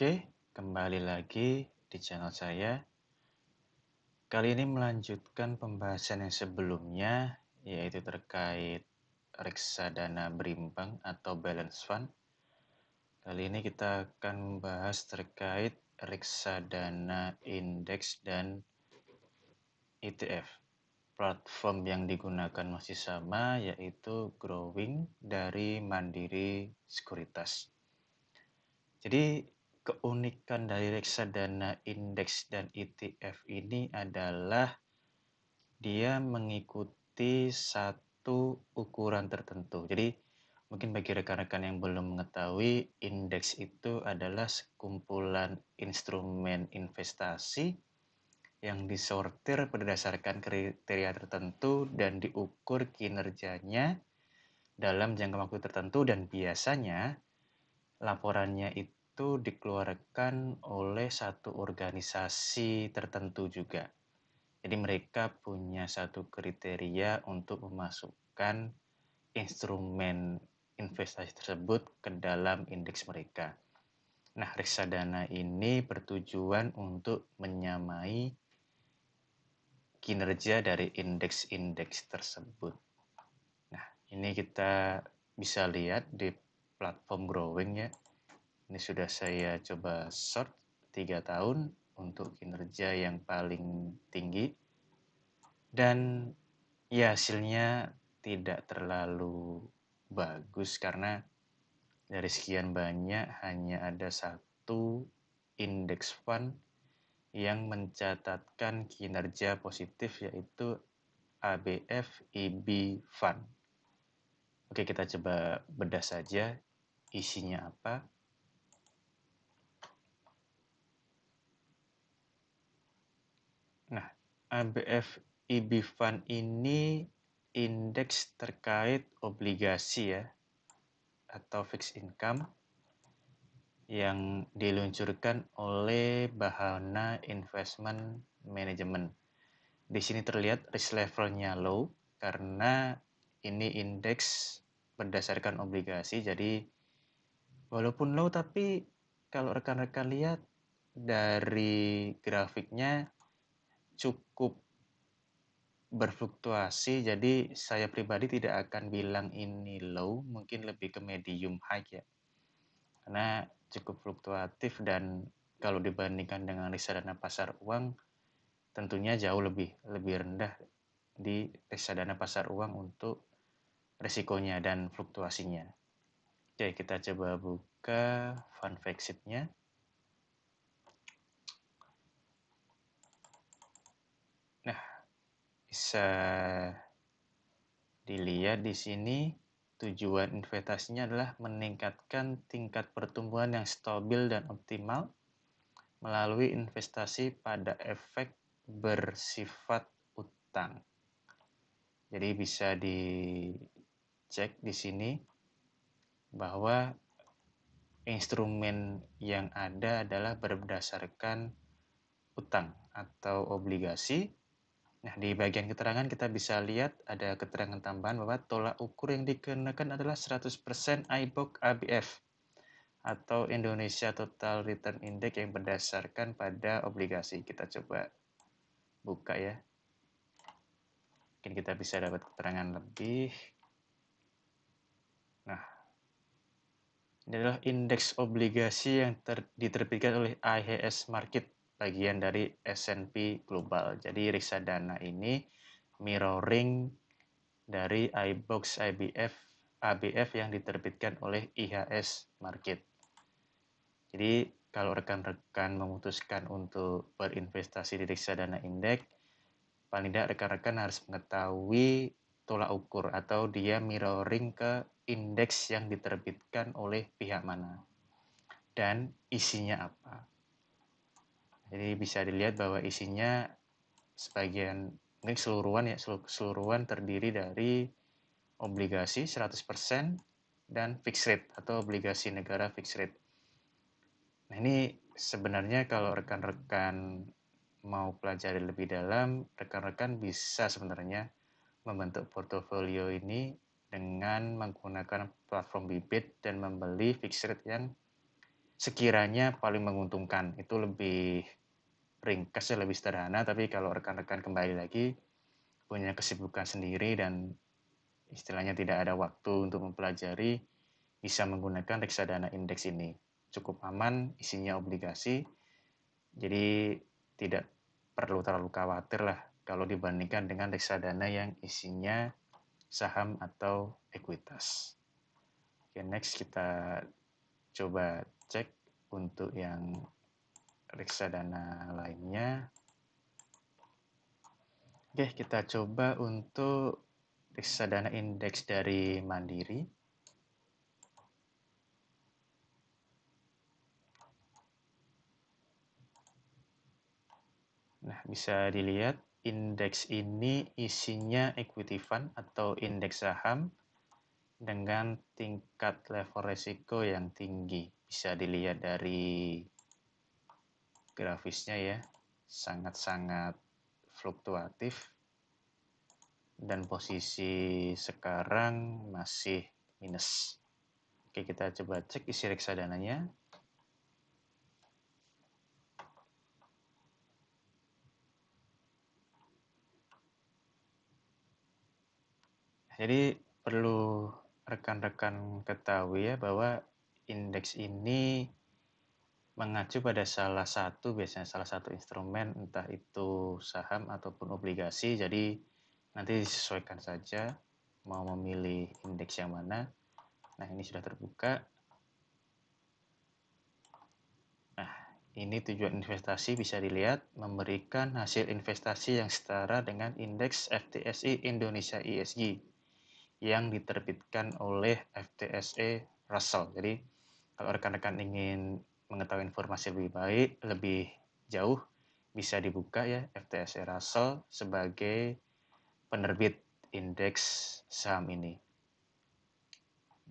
Oke, kembali lagi di channel saya. Kali ini melanjutkan pembahasan yang sebelumnya, yaitu terkait reksadana berimbang atau balance fund. Kali ini kita akan membahas terkait reksadana indeks dan ETF. Platform yang digunakan masih sama, yaitu Growing dari Mandiri Sekuritas. Jadi keunikan dari reksadana indeks dan ETF ini adalah dia mengikuti satu ukuran tertentu. Jadi mungkin bagi rekan-rekan yang belum mengetahui, indeks itu adalah sekumpulan instrumen investasi yang disortir berdasarkan kriteria tertentu dan diukur kinerjanya dalam jangka waktu tertentu, dan biasanya laporannya itu dikeluarkan oleh satu organisasi tertentu juga. Jadi mereka punya satu kriteria untuk memasukkan instrumen investasi tersebut ke dalam indeks mereka. Nah, reksadana ini bertujuan untuk menyamai kinerja dari indeks-indeks tersebut. Nah, ini kita bisa lihat di platform Growing ya. Ini sudah saya coba short 3 tahun untuk kinerja yang paling tinggi. Dan ya hasilnya tidak terlalu bagus karena dari sekian banyak hanya ada satu indeks fund yang mencatatkan kinerja positif, yaitu ABF IB Fund. Oke, kita coba bedah saja isinya apa. Nah, ABF IB Fund ini indeks terkait obligasi ya, atau fixed income yang diluncurkan oleh Bahana Investment Management. Di sini terlihat risk levelnya low karena ini indeks berdasarkan obligasi. Jadi walaupun low, tapi kalau rekan-rekan lihat dari grafiknya cukup berfluktuasi. Jadi saya pribadi tidak akan bilang ini low, mungkin lebih ke medium high ya. Karena cukup fluktuatif, dan kalau dibandingkan dengan reksadana pasar uang tentunya jauh lebih rendah di reksadana pasar uang untuk resikonya dan fluktuasinya. Oke, kita coba buka fund fact sheet-nya. Nah, bisa dilihat di sini tujuan investasinya adalah meningkatkan tingkat pertumbuhan yang stabil dan optimal melalui investasi pada efek bersifat utang. Jadi bisa dicek di sini bahwa instrumen yang ada adalah berdasarkan utang atau obligasi. Nah, di bagian keterangan kita bisa lihat ada keterangan tambahan bahwa tolak ukur yang dikenakan adalah 100% iBox ABF atau Indonesia Total Return Index yang berdasarkan pada obligasi. Kita coba buka ya. Mungkin kita bisa dapat keterangan lebih. Nah, ini adalah indeks obligasi yang diterbitkan oleh IHS Markit, bagian dari S&P Global. Jadi reksadana ini mirroring dari iBox ABF yang diterbitkan oleh IHS Markit. Jadi kalau rekan-rekan memutuskan untuk berinvestasi di reksadana indeks, paling tidak rekan-rekan harus mengetahui tolak ukur atau dia mirroring ke indeks yang diterbitkan oleh pihak mana dan isinya apa. Jadi bisa dilihat bahwa isinya sebagian, ini keseluruhan terdiri dari obligasi 100% dan fixed rate atau obligasi negara fixed rate. Nah, ini sebenarnya kalau rekan-rekan mau pelajari lebih dalam, rekan-rekan bisa sebenarnya membentuk portofolio ini dengan menggunakan platform Bybit dan membeli fixed rate yang sekiranya paling menguntungkan. Itu lebih ringkas ya, lebih sederhana, tapi kalau rekan-rekan kembali lagi punya kesibukan sendiri dan istilahnya tidak ada waktu untuk mempelajari, bisa menggunakan reksadana indeks ini. Cukup aman, isinya obligasi, jadi tidak perlu terlalu khawatir lah kalau dibandingkan dengan reksadana yang isinya saham atau ekuitas. Oke, next kita coba cek untuk yang reksadana lainnya. Oke, kita coba untuk reksadana indeks dari Mandiri. Nah, bisa dilihat indeks ini isinya equity fund atau indeks saham dengan tingkat level resiko yang tinggi. Bisa dilihat dari grafisnya ya, sangat-sangat fluktuatif dan posisi sekarang masih minus. Oke, kita coba cek isi reksadananya. Jadi perlu rekan-rekan ketahui ya bahwa indeks ini mengacu pada biasanya salah satu instrumen, entah itu saham ataupun obligasi. Jadi nanti disesuaikan saja mau memilih indeks yang mana. Nah, ini sudah terbuka. Nah, ini tujuan investasi bisa dilihat memberikan hasil investasi yang setara dengan indeks FTSE Indonesia ISG yang diterbitkan oleh FTSE Russell. Jadi kalau rekan-rekan ingin mengetahui informasi lebih baik, lebih jauh, bisa dibuka ya FTSE Russell sebagai penerbit indeks saham ini.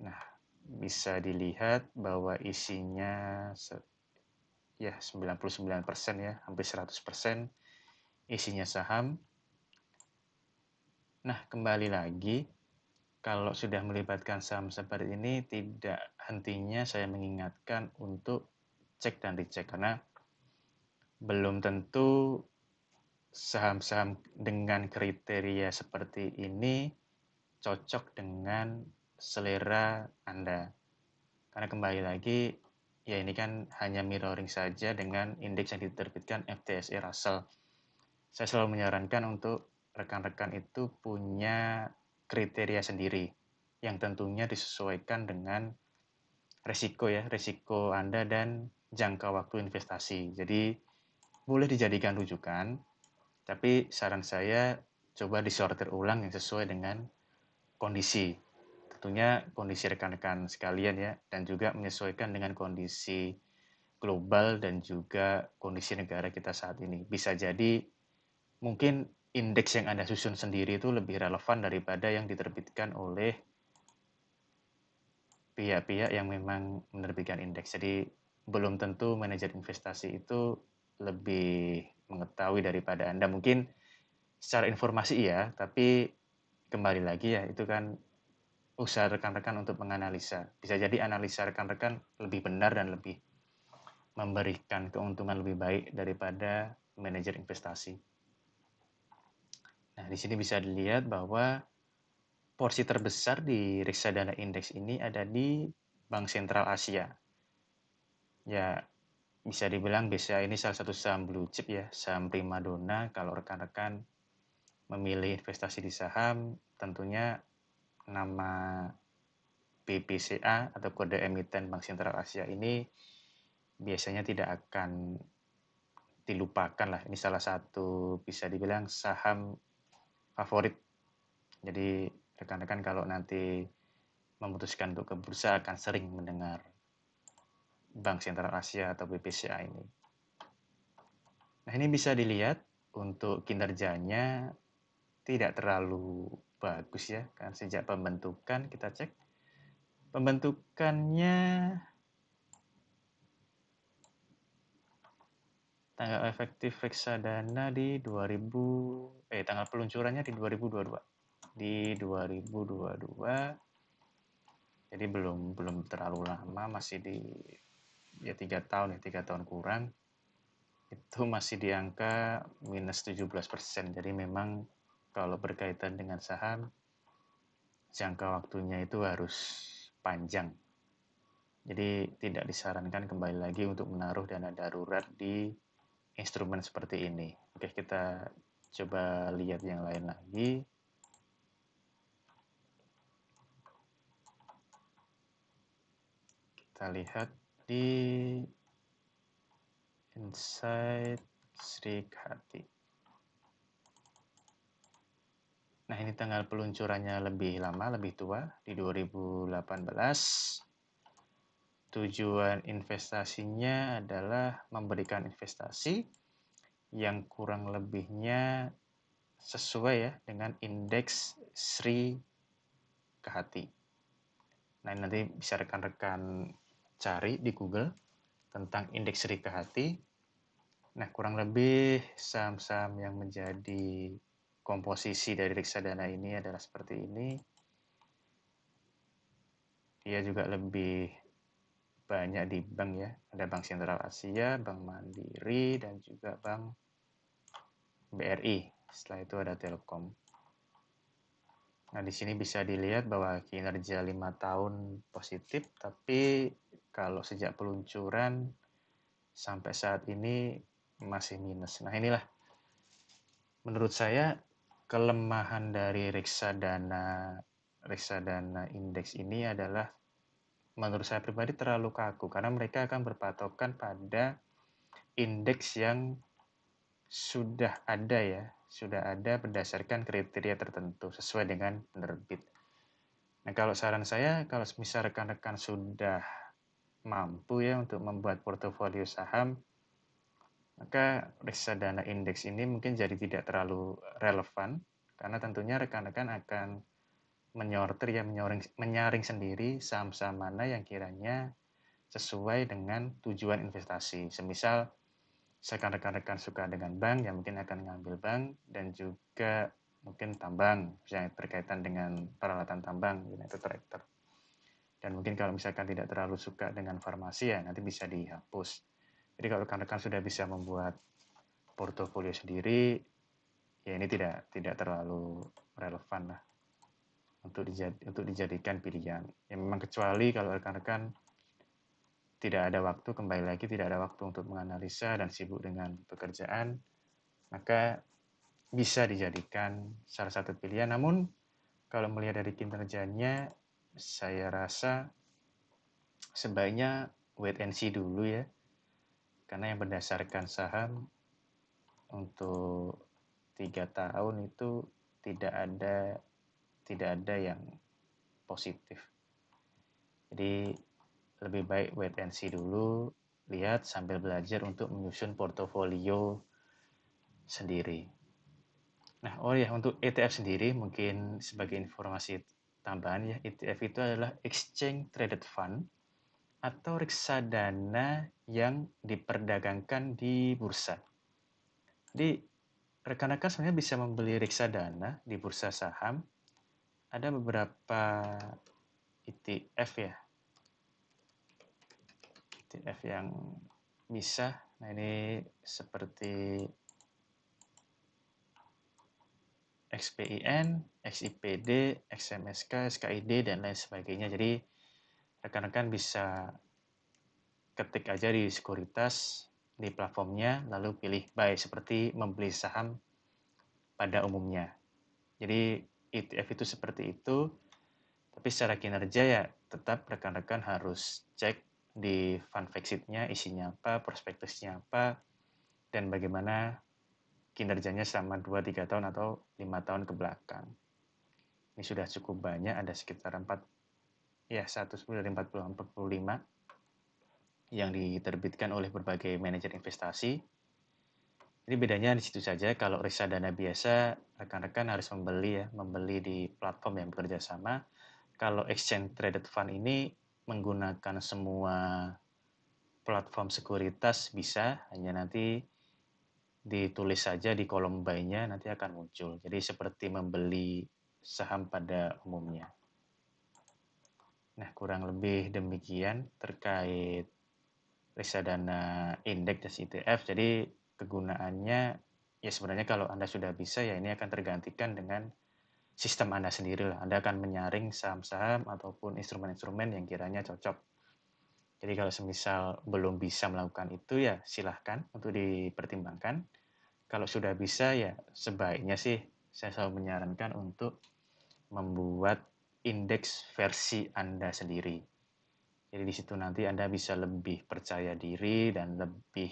Nah, bisa dilihat bahwa isinya ya 99% ya, hampir 100% isinya saham. Nah, kembali lagi, kalau sudah melibatkan saham seperti ini, tidak hentinya saya mengingatkan untuk cek dan dicek, karena belum tentu saham-saham dengan kriteria seperti ini cocok dengan selera Anda. Karena kembali lagi, ya ini kan hanya mirroring saja dengan indeks yang diterbitkan FTSE Russell. Saya selalu menyarankan untuk rekan-rekan itu punya kriteria sendiri yang tentunya disesuaikan dengan resiko Anda dan jangka waktu investasi. Jadi boleh dijadikan rujukan, tapi saran saya coba disortir ulang yang sesuai dengan kondisi. Tentunya kondisi rekan-rekan sekalian ya, dan juga menyesuaikan dengan kondisi global dan juga kondisi negara kita saat ini. Bisa jadi mungkin indeks yang Anda susun sendiri itu lebih relevan daripada yang diterbitkan oleh pihak-pihak yang memang menerbitkan indeks. Jadi belum tentu manajer investasi itu lebih mengetahui daripada Anda. Mungkin secara informasi iya, tapi kembali lagi ya, itu kan usaha rekan-rekan untuk menganalisa. Bisa jadi analisa rekan-rekan lebih benar dan lebih memberikan keuntungan lebih baik daripada manajer investasi. Nah, di sini bisa dilihat bahwa porsi terbesar di reksadana indeks ini ada di Bank Sentral Asia. Ya, bisa dibilang BCA ini salah satu saham blue chip ya, saham primadona kalau rekan-rekan memilih investasi di saham, tentunya nama BBCA atau kode emiten Bank Sentral Asia ini biasanya tidak akan dilupakan lah. Ini salah satu bisa dibilang saham favorit. Jadi rekan-rekan kalau nanti memutuskan untuk ke bursa akan sering mendengar Bank Sentral Asia atau BBCA ini. Nah, ini bisa dilihat untuk kinerjanya tidak terlalu bagus ya, kan sejak pembentukan kita cek. Pembentukannya tanggal efektif reksadana di tanggal peluncurannya di 2022. Di 2022. Jadi belum terlalu lama, masih di ya 3 tahun kurang, itu masih di angka minus 17%. Jadi memang kalau berkaitan dengan saham, jangka waktunya itu harus panjang. Jadi tidak disarankan kembali lagi untuk menaruh dana darurat di instrumen seperti ini. Oke, kita coba lihat yang lain lagi. Kita lihat di Insight Sri Kandi. Nah, ini tanggal peluncurannya lebih lama, lebih tua, di 2018. Tujuan investasinya adalah memberikan investasi yang kurang lebihnya sesuai ya dengan indeks Sri Kandi. Nah, nanti bisa rekan-rekan cari di Google tentang indeks Sri Kandi. Nah, kurang lebih saham-saham yang menjadi komposisi dari reksadana ini adalah seperti ini. Dia juga lebih banyak di bank ya. Ada Bank Sentral Asia, Bank Mandiri, dan juga Bank BRI. Setelah itu ada Telkom. Nah, di sini bisa dilihat bahwa kinerja 5 tahun positif, tapi kalau sejak peluncuran sampai saat ini masih minus. Nah, inilah menurut saya kelemahan dari reksadana indeks ini adalah menurut saya pribadi terlalu kaku karena mereka akan berpatokan pada indeks yang sudah ada berdasarkan kriteria tertentu sesuai dengan penerbit. Nah, kalau saran saya, kalau misal rekan-rekan sudah mampu ya untuk membuat portofolio saham, maka reksadana indeks ini mungkin jadi tidak terlalu relevan karena tentunya rekan-rekan akan menyortir ya menyaring sendiri saham-saham mana yang kiranya sesuai dengan tujuan investasi. Semisal rekan-rekan suka dengan bank, ya mungkin akan mengambil bank dan juga mungkin tambang, misalnya berkaitan dengan peralatan tambang, itu traktor. Dan mungkin kalau misalkan tidak terlalu suka dengan farmasi, ya nanti bisa dihapus. Jadi kalau rekan-rekan sudah bisa membuat portofolio sendiri, ya ini tidak terlalu relevan lah untuk dijadikan pilihan. Ya memang kecuali kalau rekan-rekan tidak ada waktu, kembali lagi tidak ada waktu untuk menganalisa dan sibuk dengan pekerjaan, maka bisa dijadikan salah satu pilihan. Namun kalau melihat dari kinerjanya, saya rasa sebaiknya wait and see dulu ya, karena yang berdasarkan saham untuk 3 tahun itu tidak ada yang positif. Jadi lebih baik wait and see dulu, lihat sambil belajar untuk menyusun portofolio sendiri. Nah, untuk ETF sendiri mungkin sebagai informasi tambahan ya, ETF itu adalah Exchange Traded Fund atau reksadana yang diperdagangkan di bursa. Jadi rekan-rekan sebenarnya bisa membeli reksadana di bursa saham. Ada beberapa ETF ya, ETF yang bisa. Nah, ini seperti XPIN, XIPD, XMSK, SKID, dan lain sebagainya. Jadi rekan-rekan bisa ketik aja di sekuritas di platformnya, lalu pilih buy seperti membeli saham pada umumnya. Jadi ETF itu seperti itu, tapi secara kinerja ya tetap rekan-rekan harus cek di fund fact sheet-nya isinya apa, prospektusnya apa, dan bagaimana kinerjanya selama 2-3 tahun atau 5 tahun ke belakang. Ini sudah cukup banyak, ada sekitar 110 dari 45 yang diterbitkan oleh berbagai manajer investasi. Jadi bedanya di situ saja. Kalau reksadana biasa, rekan-rekan harus membeli di platform yang bekerja sama. Kalau exchange traded fund ini menggunakan semua platform sekuritas bisa, hanya nanti ditulis saja di kolom buy-nya nanti akan muncul. Jadi seperti membeli saham pada umumnya. Nah, kurang lebih demikian terkait reksadana indeks dan ETF. Jadi kegunaannya ya sebenarnya kalau Anda sudah bisa ya ini akan tergantikan dengan sistem Anda sendiri lah. Anda akan menyaring saham-saham ataupun instrumen-instrumen yang kiranya cocok. Jadi kalau semisal belum bisa melakukan itu ya silahkan untuk dipertimbangkan. Kalau sudah bisa ya sebaiknya sih saya selalu menyarankan untuk membuat indeks versi Anda sendiri. Jadi di situ nanti Anda bisa lebih percaya diri dan lebih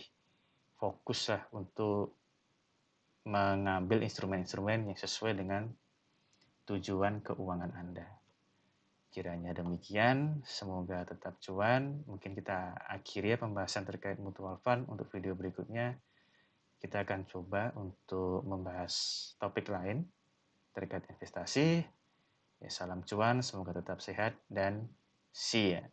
fokus lah untuk mengambil instrumen-instrumen yang sesuai dengan tujuan keuangan Anda. Kiranya demikian, semoga tetap cuan. Mungkin kita akhiri ya pembahasan terkait mutual fund. Untuk video berikutnya, kita akan coba untuk membahas topik lain terkait investasi. Ya, salam cuan, semoga tetap sehat dan see ya.